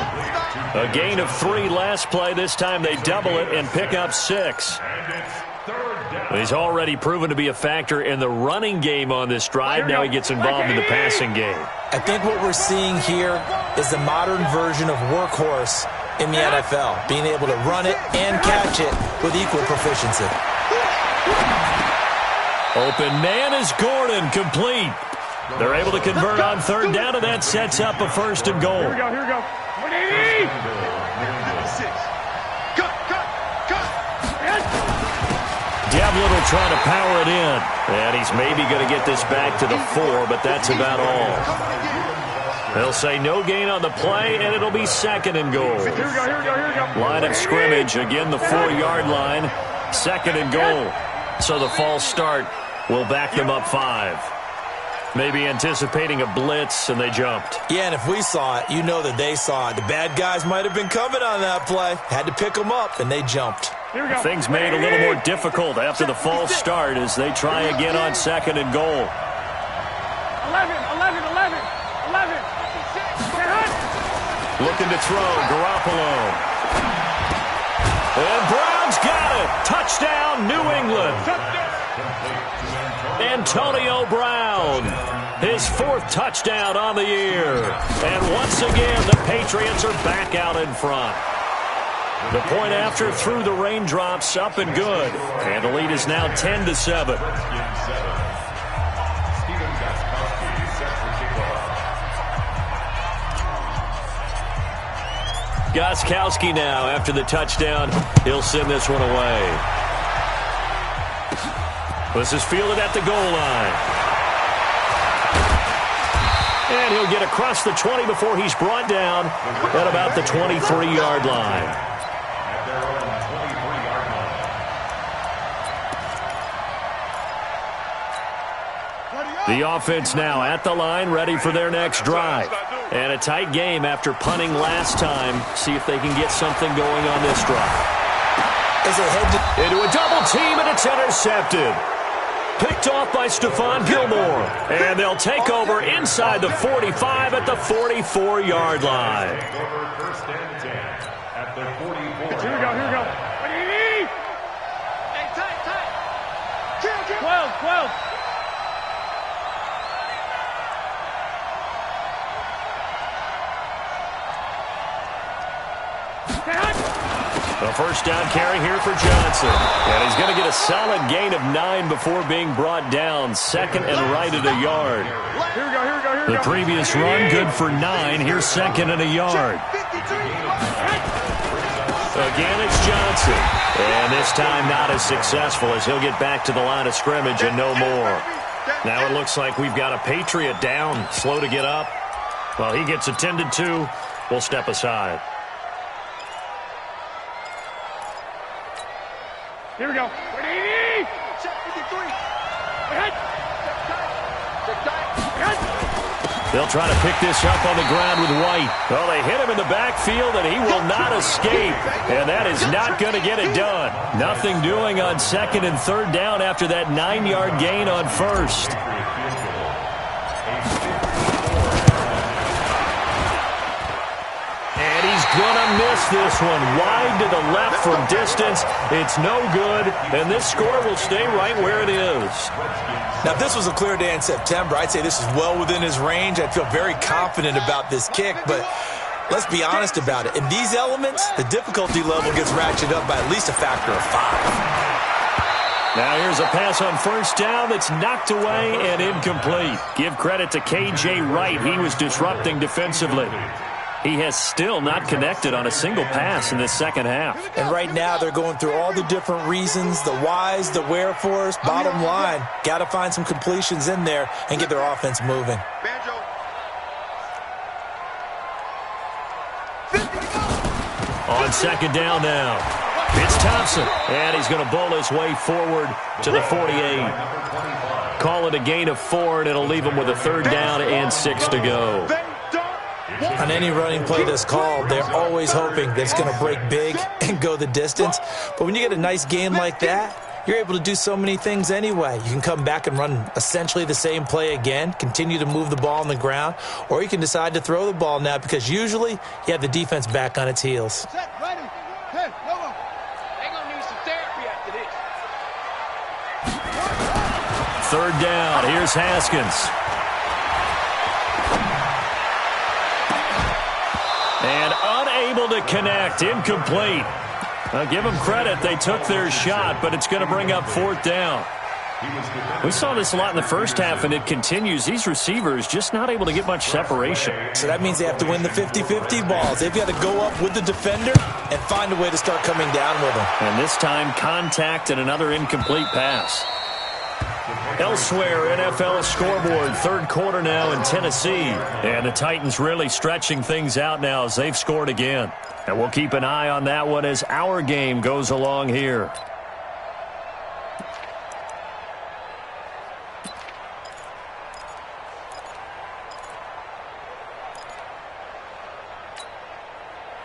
S2: A gain of 3 last play. This time they double it and pick up 6. He's already proven to be a factor in the running game on this drive. Now he gets involved in the passing game.
S4: I think what we're seeing here is the modern version of workhorse in the NFL, being able to run it and catch it with equal proficiency.
S2: Open man is Gordon, complete. They're able to convert on 3rd down, and that sets up a 1st and goal.
S6: Here we go. 180.
S2: Devlin will try to power it in. And he's maybe going to get this back to the 4, but that's about all. They'll say no gain on the play, and it'll be 2nd and goal.
S6: Here we go.
S2: Line of scrimmage, again the 4-yard line. 2nd and goal. So the false start will back them up 5. Maybe anticipating a blitz, and they jumped.
S4: Yeah, and if we saw it, you know that they saw it. The bad guys might have been coming on that play. Had to pick them up, and they jumped.
S2: Things made a little more difficult after the false start as they try again on 2nd and goal.
S6: 11.
S2: Looking to throw, Garoppolo. And Brown's got it. Touchdown, New England. Antonio Brown, his 4th touchdown on the year. And once again, the Patriots are back out in front. The point after through the raindrops, up and good. And the lead is now 10-7. Gostkowski now after the touchdown. He'll send this one away. This is fielded at the goal line. And he'll get across the 20 before he's brought down at about the 23-yard line. The offense now at the line, ready for their next drive. And a tight game after punting last time. See if they can get something going on this drive.
S4: As they head
S2: into a double team, and it's intercepted. Picked off by Stephon Gilmore. And they'll take over inside the 45 at the 44-yard line.
S5: First and 10 at the 44.
S6: Here we go, here we go. What do you need?
S3: Hey, tight. Kill.
S6: 12.
S2: A first down carry here for Johnson. And he's going to get a solid gain of 9 before being brought down. Second and right at a yard.
S6: Here we go.
S2: The previous run, good for 9. Here's second and a yard. Again, it's Johnson. And this time not as successful as he'll get back to the line of scrimmage and no more. Now it looks like we've got a Patriot down, slow to get up. Well, he gets attended to. We'll step aside.
S6: Here we go. What do you need?
S3: Check 53.
S6: Hit.
S2: They'll try to pick this up on the ground with White. Well, they hit him in the backfield, and he will not escape. And that is not going to get it done. Nothing doing on second and third down after that 9-yard gain on first. And he's going to miss this one. Wide to the left from distance. It's no good, and this score will stay right where it is.
S4: Now, if this was a clear day in September, I'd say this is well within his range. I'd feel very confident about this kick, but let's be honest about it. In these elements, the difficulty level gets ratcheted up by at least a factor of 5.
S2: Now here's a pass on first down that's knocked away and incomplete. Give credit to K.J. Wright. He was disrupting defensively. He has still not connected on a single pass in this second half.
S4: And right now they're going through all the different reasons, the whys, the wherefores. Bottom line, got to find some completions in there and get their offense moving.
S3: Banjo.
S2: On second down now, it's Thompson. And he's going to bowl his way forward to the 48. Call it a gain of 4, and it'll leave him with a third down and 6 to go.
S4: On any running play that's called, they're always hoping that it's going to break big and go the distance. But when you get a nice game like that, you're able to do so many things anyway. You can come back and run essentially the same play again, continue to move the ball on the ground, or you can decide to throw the ball now because usually you have the defense back on its heels.
S3: Set, ready. Hey, Nova. They're going to need some therapy after this.
S2: Third down. Here's Haskins. And unable to connect. Incomplete. I'll give them credit. They took their shot, but it's going to bring up fourth down. We saw this a lot in the first half, and it continues. These receivers just not able to get much separation.
S4: So that means they have to win the 50-50 balls. They've got to go up with the defender and find a way to start coming down with them.
S2: And this time, contact and another incomplete pass. Elsewhere, NFL scoreboard, third quarter now in Tennessee. And the Titans really stretching things out now as they've scored again. And we'll keep an eye on that one as our game goes along here.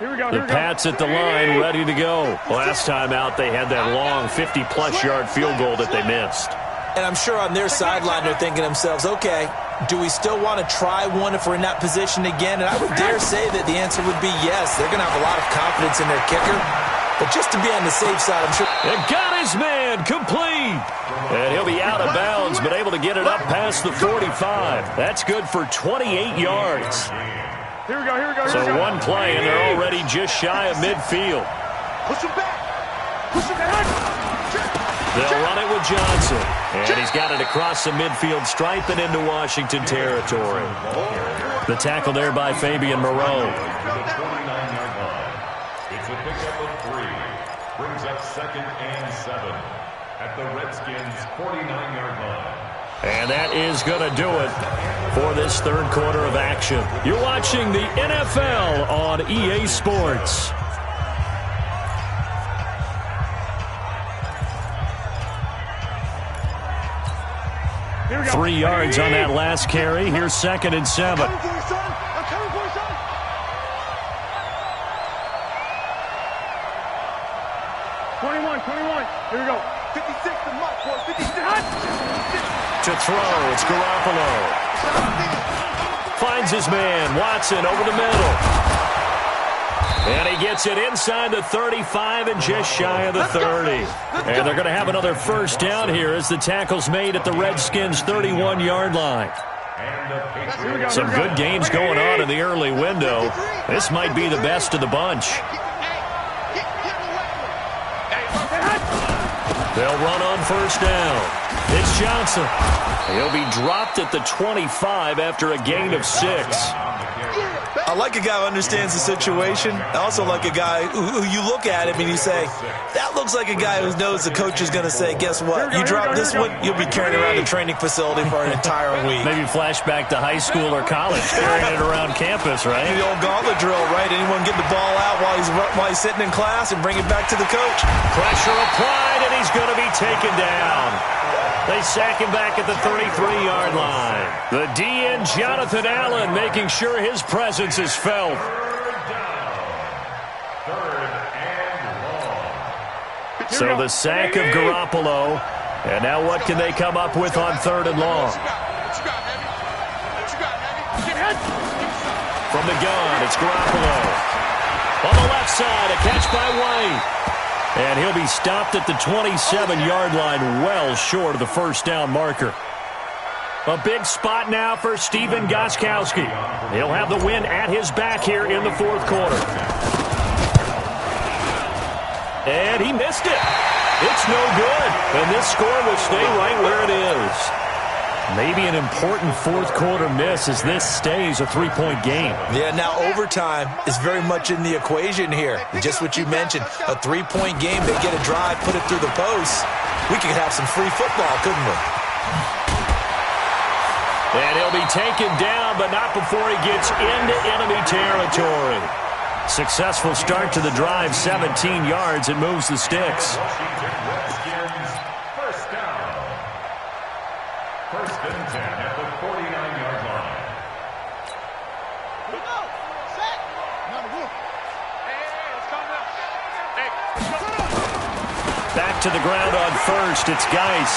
S2: The Pats at the line, ready to go. Last time out, they had that long 50-plus yard field goal that they missed.
S4: And I'm sure on their sideline they're thinking to themselves, okay, do we still want to try one if we're in that position again? And I would dare say that the answer would be yes. They're going to have a lot of confidence in their kicker. But just to be on the safe side, I'm sure.
S2: And got his man, complete. And he'll be out of bounds, but able to get it up past the 45. That's good for 28 yards.
S6: Here we go.
S2: So one play, and they're already just shy of midfield.
S3: Push him back. Push him back.
S2: They'll run it with Johnson. And he's got it across the midfield stripe and into Washington territory. The tackle there by Fabian Moreau.
S5: It's a pickup of 3. Brings up second and 7 at the Redskins' 49-yard line.
S2: And that is going to do it for this third quarter of action. You're watching the NFL on EA Sports. 3 yards on that last carry. Here's 2nd and 7.
S3: I'm coming for you, son. I'm coming for you, son.
S6: 21. Here we go.
S3: 56 to Mike, boy. 56.
S2: To throw, it's Garoppolo. Finds his man, Watson, over the middle. And he gets it inside the 35 and just shy of the 30. And they're going to have another first down here as the tackle's made at the Redskins' 31-yard line. Some good games going on in the early window. This might be the best of the bunch. They'll run on first down. It's Johnson. He'll be dropped at the 25 after a gain of 6.
S4: I like a guy who understands the situation. I also like a guy who you look at him and you say, that looks like a guy who knows the coach is going to say, guess what? You drop this one, you'll be carrying around the training facility for an entire week.
S2: Maybe flashback to high school or college, carrying it around campus, right?
S4: The old gauntlet drill, right? Anyone get the ball out while he's sitting in class and bring it back to the coach.
S2: Pressure applied, and he's going to be taken down. They sack him back at the 33-yard line. The DN, Jonathan Allen, making sure his presence is felt. So the sack of Garoppolo. And now what can they come up with on 3rd and long? From the gun, it's Garoppolo. On the left side, a catch by White. And he'll be stopped at the 27-yard line, well short of the first down marker. A big spot now for Stephen Gostkowski. He'll have the win at his back here in the 4th quarter. And he missed it. It's no good. And this score will stay right where it is. Maybe an important 4th quarter miss as this stays a 3-point game.
S4: Yeah, now overtime is very much in the equation here. Just what you mentioned, a 3-point game. They get a drive, put it through the post. We could have some free football, couldn't we?
S2: And he'll be taken down, but not before he gets into enemy territory. Successful start to the drive, 17 yards, and moves the sticks.
S5: First and 10 at the 49-yard line.
S2: Back to the ground on first. It's Geis.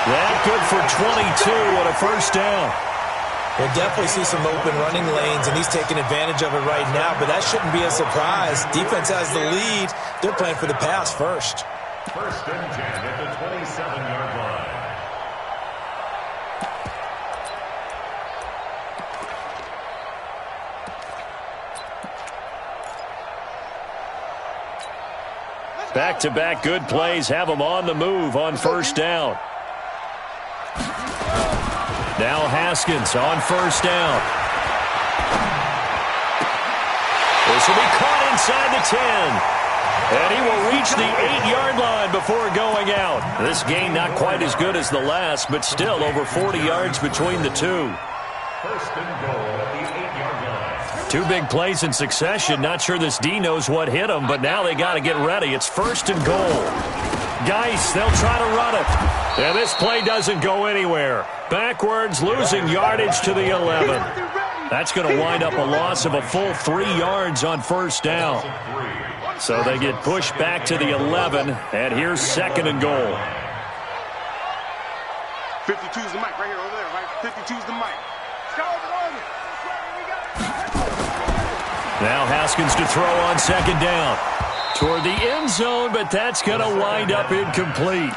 S2: That good for 22 on a first down.
S4: We'll definitely see some open running lanes, and he's taking advantage of it right now, but that shouldn't be a surprise. Defense has the lead. They're playing for the pass first.
S5: First and 10 at the 27-yard line.
S2: Back-to-back good plays have them on the move on first down. Now Haskins on first down. This will be caught inside the 10. And he will reach the 8-yard line before going out. This gain not quite as good as the last, but still over 40 yards between the two.
S5: First and goal at the 8-yard line.
S2: 2 big plays in succession. Not sure this D knows what hit him, but now they got to get ready. It's first and goal. Geis, they'll try to run it. And this play doesn't go anywhere. Backwards, losing yardage to the 11. That's going to wind up a loss of a full 3 yards on first down. So they get pushed back to the 11, and here's 2nd and goal.
S3: 52's the mic right here, over there, right? 52's the mic.
S2: Now Haskins to throw on 2nd down. Toward the end zone, but that's going to wind up incomplete.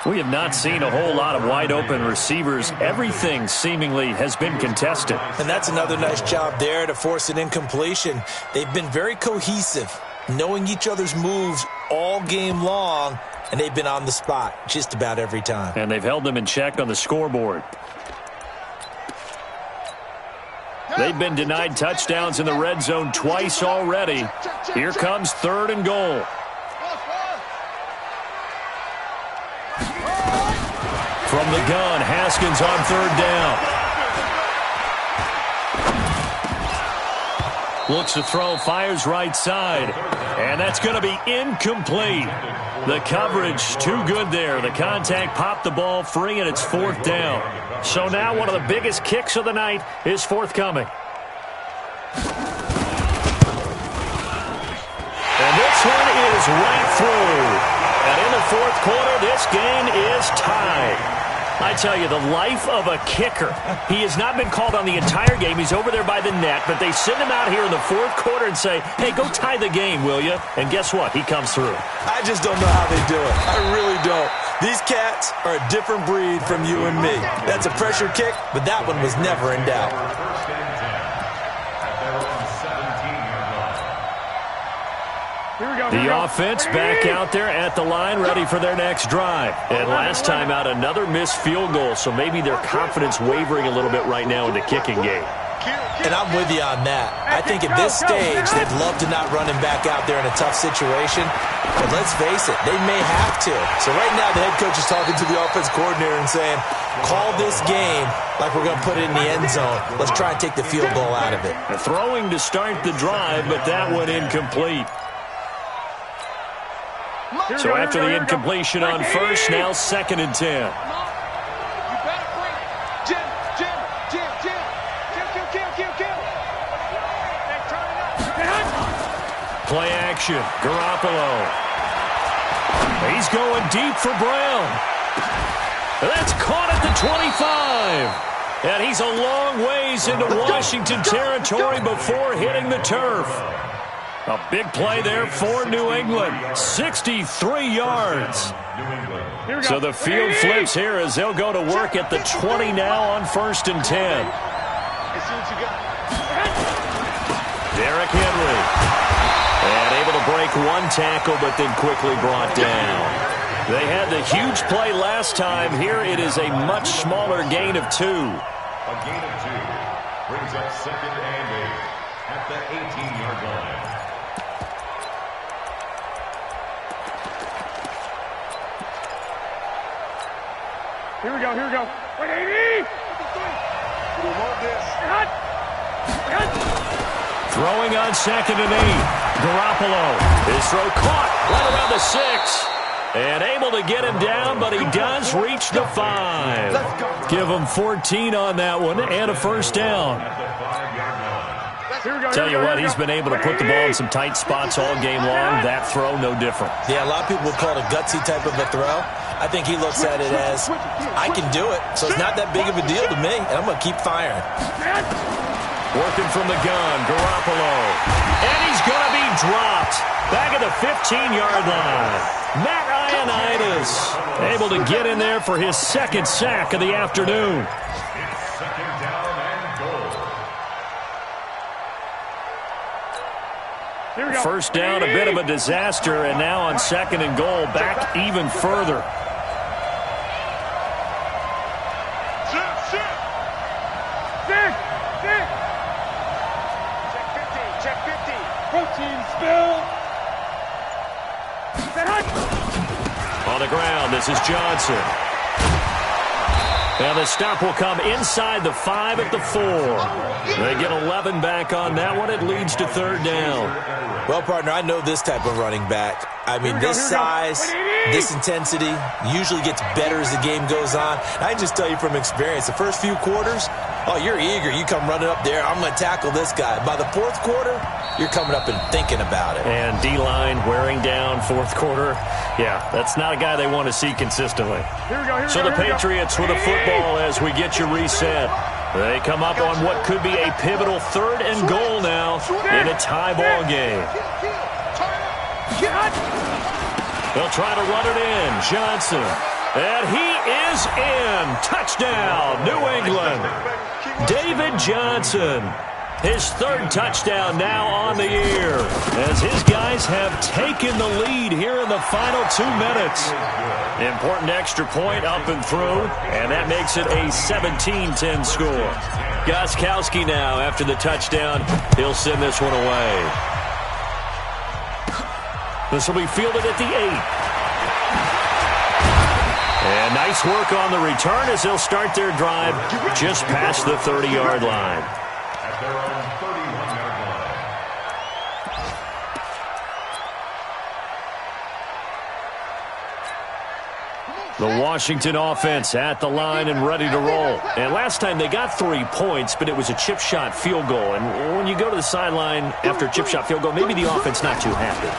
S2: We have not seen a whole lot of wide-open receivers. Everything seemingly has been contested.
S4: And that's another nice job there to force an incompletion. They've been very cohesive, knowing each other's moves all game long, and they've been on the spot just about every time.
S2: And they've held them in check on the scoreboard. They've been denied touchdowns in the red zone twice already. Here comes 3rd and goal. From the gun, Haskins on 3rd down. Looks to throw, fires right side. And that's going to be incomplete. The coverage too good there. The contact popped the ball free, and it's 4th down. So now one of the biggest kicks of the night is forthcoming. And this one is right through. And in the 4th quarter, this game is tied. I tell you, the life of a kicker. He has not been called on the entire game. He's over there by the net, but they send him out here in the 4th quarter and say, hey, go tie the game, will you? And guess what? He comes through.
S4: I just don't know how they do it. I really don't. These cats are a different breed from you and me. That's a pressure kick, but that one was never in doubt.
S2: The offense back out there at the line, ready for their next drive. And last time out, another missed field goal, so maybe their confidence wavering a little bit right now in the kicking game.
S4: And I'm with you on that. I think at this stage, they'd love to not run him back out there in a tough situation. But let's face it, they may have to. So right now, the head coach is talking to the offense coordinator and saying, call this game like we're going to put it in the end zone. Let's try and take the field goal out of it.
S2: Throwing to start the drive, but that one incomplete. So after the incompletion on first, now 2nd and 10. Play action. Garoppolo. He's going deep for Brown. That's caught at the 25. And he's a long ways into Washington territory before hitting the turf. A big play there for New England. 63 yards. So the field flips here as they'll go to work at the 20 now on 1st and 10. Derrick Henry. And able to break one tackle, but then quickly brought down. They had the huge play last time. Here it is a much smaller gain of 2.
S5: A gain of 2 brings up 2nd and 8 at the 18-yard line.
S6: Here we go, here we go. Wait, Amy! We want this.
S2: Throwing on 2nd and 8. Garoppolo. His throw caught right around the 6. And able to get him down, but he does reach the 5. Give him 14 on that one and a 1st down. Tell you what, he's been able to put the ball in some tight spots all game long. That throw, no different.
S4: Yeah, a lot of people would call it a gutsy type of a throw. I think he looks at it as, I can do it, so it's not that big of a deal to me, and I'm going to keep firing.
S2: Working from the gun, Garoppolo. And he's going to be dropped back at the 15-yard line. Matt Ioannidis able to get in there for his 2nd sack of the afternoon.
S5: It's 2nd down and goal.
S2: First down, a bit of a disaster, and now on 2nd and goal, back even further. On the ground, this is Johnson. And the stop will come inside the 5 at the 4. They get 11 back on that one. It leads to 3rd down.
S4: Well, partner, I know this type of running back. I mean, this size, this intensity usually gets better as the game goes on. I can just tell you from experience, the first few quarters, oh, you're eager. You come running up there, I'm going to tackle this guy. By the 4th quarter, you're coming up and thinking about it.
S2: And D-line wearing down 4th quarter. Yeah, that's not a guy they want to see consistently. So the Patriots with a football as we get you reset. They come up on what could be a pivotal 3rd and goal now in a tie ball game. They'll try to run it in. Johnson. And he is in. Touchdown, New England. David Johnson. His 3rd touchdown now on the year as his guys have taken the lead here in the final 2 minutes. Important extra point up and through, and that makes it a 17-10 score. Gostkowski now after the touchdown. He'll send this one away. This will be fielded at the 8. And nice work on the return as they'll start their drive just past the 30-yard line.
S5: At their own 31-yard line,
S2: The Washington offense at the line and ready to roll. And last time they got 3 points, but it was a chip shot field goal. And when you go to the sideline after a chip shot field goal, maybe the offense not too happy.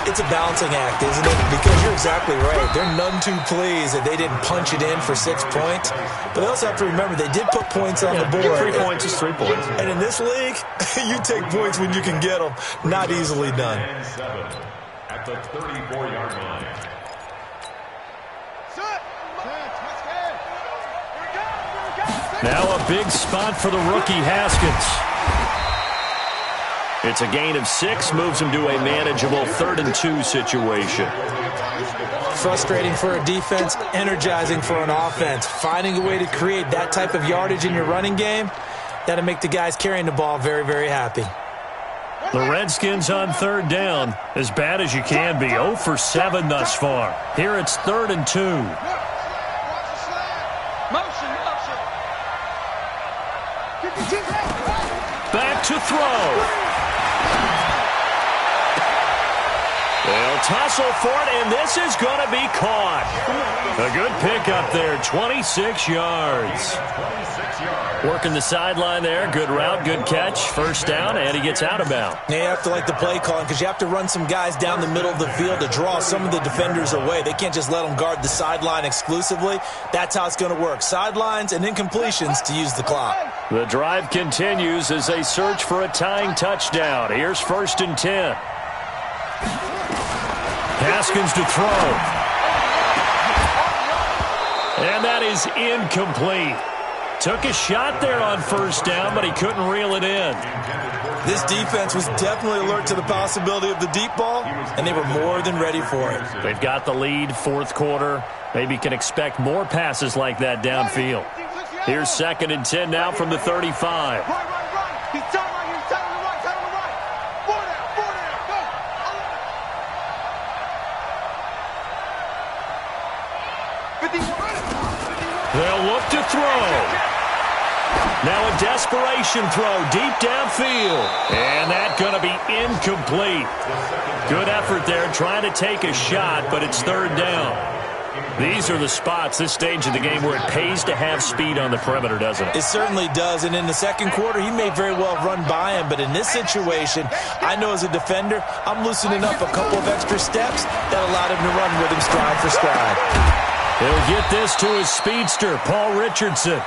S4: It's a balancing act, isn't it? Because you're exactly right. They're none too pleased that they didn't punch it in for 6 points. But they also have to remember they did put points on the board.
S2: 3 points is 3 points.
S4: And in this league, you take points when you can get them. Not easily done.
S5: At the 34-yard line.
S2: Now a big spot for the rookie Haskins. It's a gain of 6, moves him to a manageable 3rd and 2 situation.
S4: Frustrating for a defense, energizing for an offense. Finding a way to create that type of yardage in your running game, that'll make the guys carrying the ball very, very happy.
S2: The Redskins on 3rd down, as bad as you can be, 0 for 7 thus far. Here it's 3rd and 2. Back to throw. They'll tussle for it, and this is going to be caught. A good pickup there, 26 yards. Working the sideline there, good route, good catch, 1st down, and he gets out of bounds.
S4: You have to like the play calling because you have to run some guys down the middle of the field to draw some of the defenders away. They can't just let them guard the sideline exclusively. That's how it's going to work. Sidelines and incompletions to use the clock.
S2: The drive continues as they search for a tying touchdown. Here's 1st and 10. Haskins to throw. And that is incomplete. Took a shot there on 1st down, but he couldn't reel it in.
S4: This defense was definitely alert to the possibility of the deep ball, and they were more than ready for it.
S2: They've got the lead, 4th quarter. Maybe can expect more passes like that downfield. Here's 2nd and 10 now from the 35. They'll look to throw. Now a desperation throw deep downfield. And that's going to be incomplete. Good effort there trying to take a shot, but it's 3rd down. These are the spots, this stage of the game, where it pays to have speed on the perimeter, doesn't it?
S4: It certainly does. And in the 2nd quarter, he may very well run by him. But in this situation, I know as a defender, I'm loosening up a couple of extra steps that allowed him to run with him stride for stride.
S2: He'll get this to his speedster, Paul Richardson.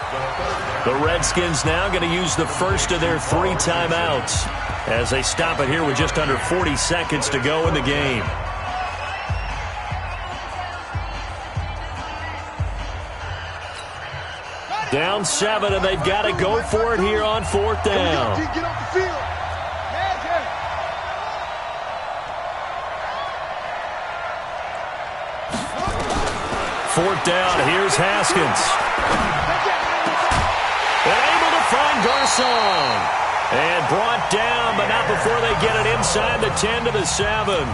S2: The Redskins now going to use the first of their 3 timeouts as they stop it here with just under 40 seconds to go in the game. Down 7, and they've got to go for it here on 4th down.
S3: Get off the field.
S2: 4th down, here's Haskins. And able to find Garcon. And brought down, but not before they get it inside the 10 to the 7.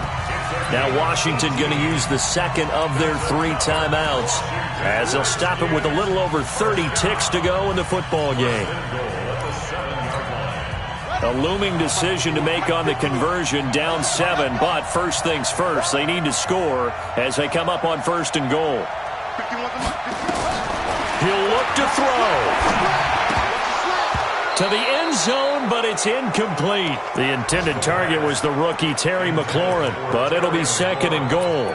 S2: Now Washington going to use the 2nd of their 3 timeouts as they'll stop it with a little over 30 ticks to go in the football game. A looming decision to make on the conversion, down 7, but first things first, they need to score as they come up on 1st and goal. He'll look to throw. To the end zone, but it's incomplete. The intended target was the rookie Terry McLaurin, but it'll be 2nd and goal.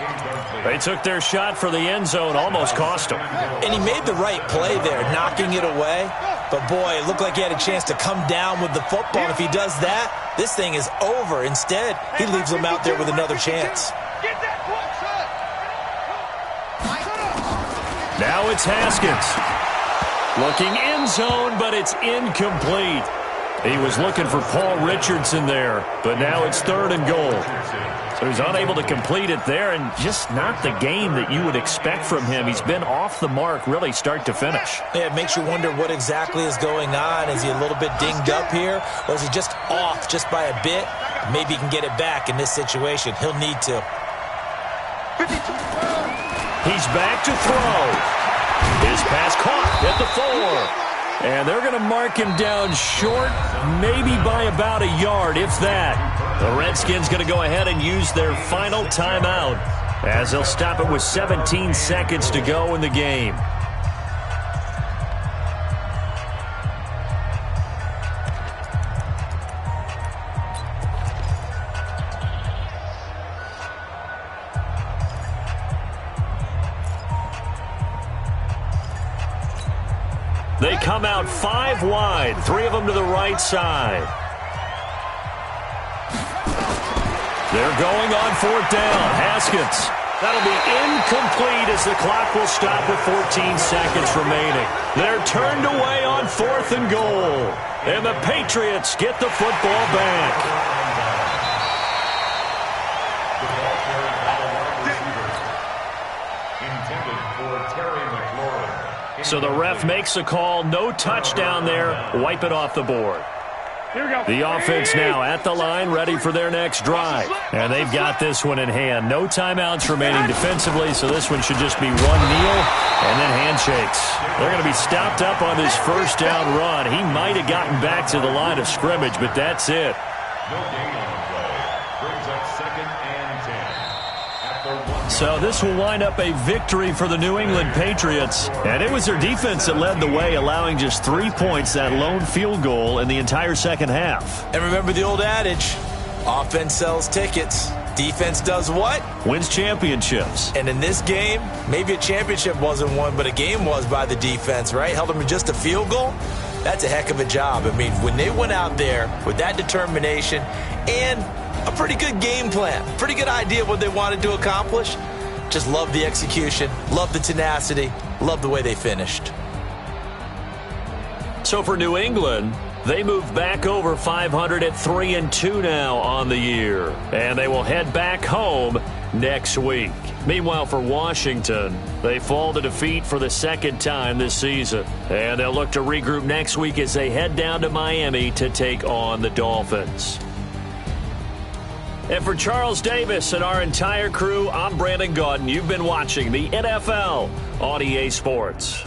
S2: They took their shot for the end zone, almost cost him.
S4: And he made the right play there, knocking it away. But, boy, it looked like he had a chance to come down with the football. And if he does that, this thing is over. Instead, he leaves them out there with another chance.
S2: Now it's Haskins. Looking end zone, but it's incomplete. He was looking for Paul Richardson there, but now it's 3rd and goal. So he's unable to complete it there, and just not the game that you would expect from him. He's been off the mark, really, start to finish.
S4: Yeah, it makes you wonder what exactly is going on. Is he a little bit dinged up here, or is he just off just by a bit? Maybe he can get it back in this situation. He'll need to.
S2: He's back to throw. His pass caught at the 4. And they're going to mark him down short, maybe by about a yard, if that. The Redskins going to go ahead and use their final timeout as they'll stop it with 17 seconds to go in the game. They come out 5 wide, 3 of them to the right side. They're going on 4th down. Haskins. That'll be incomplete as the clock will stop with 14 seconds remaining. They're turned away on 4th and goal. And the Patriots get the football back. So the ref makes a call. No touchdown there. Wipe it off the board. The offense now at the line, ready for their next drive. And they've got this one in hand. No timeouts remaining defensively, so this one should just be 1 kneel and then handshakes. They're going to be stopped up on this first down run. He might have gotten back to the line of scrimmage, but that's it.
S5: No gain on the play. Brings up 2nd and 10.
S2: So this will wind up a victory for the New England Patriots. And it was their defense that led the way, allowing just 3 points, that lone field goal in the entire second half.
S4: And remember the old adage, offense sells tickets. Defense does what?
S2: Wins championships.
S4: And in this game, maybe a championship wasn't won, but a game was by the defense, right? Held them to just a field goal. That's a heck of a job. I mean, when they went out there with that determination and a pretty good game plan, pretty good idea of what they wanted to accomplish, just love the execution, love the tenacity, love the way they finished.
S2: So for New England, they move back over 500 at 3-2 now on the year. And they will head back home next week. Meanwhile, for Washington, they fall to defeat for the 2nd time this season. And they'll look to regroup next week as they head down to Miami to take on the Dolphins. And for Charles Davis and our entire crew, I'm Brandon Gaudin. You've been watching the NFL on EA Sports.